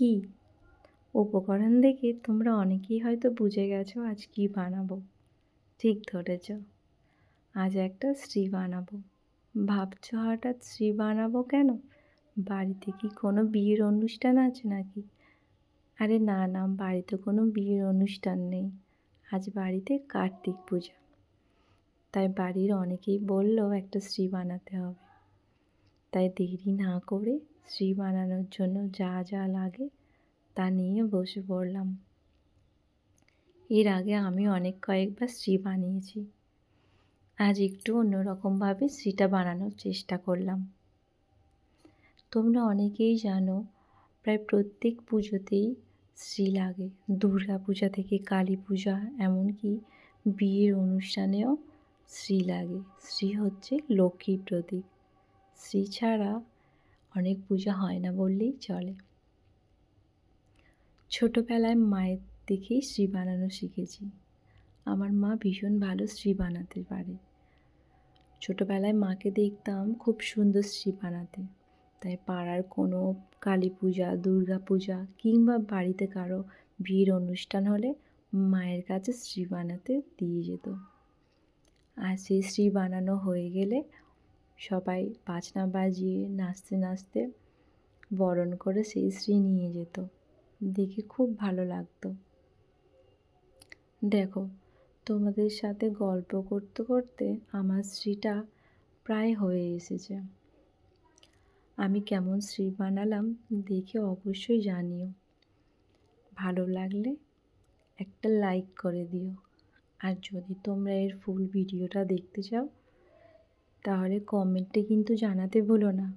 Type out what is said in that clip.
কি? উপকরণ দেখে তোমরা অনেকেই হয়তো বুঝে গেছো আজ কি বানাবো। ঠিক ধরেছ, আজ একটা শ্রী বানাবো। ভাবছো হঠাৎ শ্রী বানাবো কেন? বাড়িতে কি কোনো বিয়ের অনুষ্ঠান আছে নাকি? আরে না না, বাড়িতে কোনো বিয়ের অনুষ্ঠান নেই। আজ বাড়িতে কার্তিক পূজা, তাই বাড়ির অনেকেই বললো একটা শ্রী বানাতে হবে। তাই দেরি না করে শ্রী বানানোর জন্য যা যা লাগে তা নিয়ে বসে পড়লাম। এর আগে আমি কয়েকবার শ্রী বানিয়েছি, আজ একটু অন্যরকমভাবে শ্রীটা বানানোর চেষ্টা করলাম। তোমরা অনেকেই জানো প্রায় প্রত্যেক পুজোতেই শ্রী লাগে। দুর্গা পূজা থেকে কালী পূজা, এমনকি বিয়ের অনুষ্ঠানেও শ্রী লাগে। শ্রী হচ্ছে লক্ষ্মীর প্রতীক। শ্রী ছাড়া অনেক পূজা হয় না বললেই চলে। ছোটোবেলায় মায়ের দেখেই শ্রী বানানো শিখেছি। আমার মা ভীষণ ভালো শ্রী বানাতে পারে। ছোটোবেলায় মাকে দেখতাম খুব সুন্দর শ্রী বানাতে, তাই পাড়ার কোনো কালী পূজা, দুর্গা পূজা কিংবা বাড়িতে কারো বিয়ের অনুষ্ঠান হলে মায়ের কাছে শ্রী বানাতে দিয়ে যেত। আর সেই শ্রী বানানো হয়ে গেলে সবাই বাজনা বাজিয়ে নাচতে নাচতে বরণ করে সেই শ্রী নিয়ে যেত। দেখে খুব ভালো লাগতো। দেখো, তোমাদের সাথে গল্প করতে করতে আমার শ্রীটা প্রায় হয়ে এসেছে। আমি কেমন শ্রী বানালাম দেখে অবশ্যই জানিও। ভালো লাগলে একটা লাইক করে দিও। আর যদি তোমরা এর ফুল ভিডিওটা দেখতে চাও তাহলে কমেন্টে কিন্তু জানাতে ভুলো না।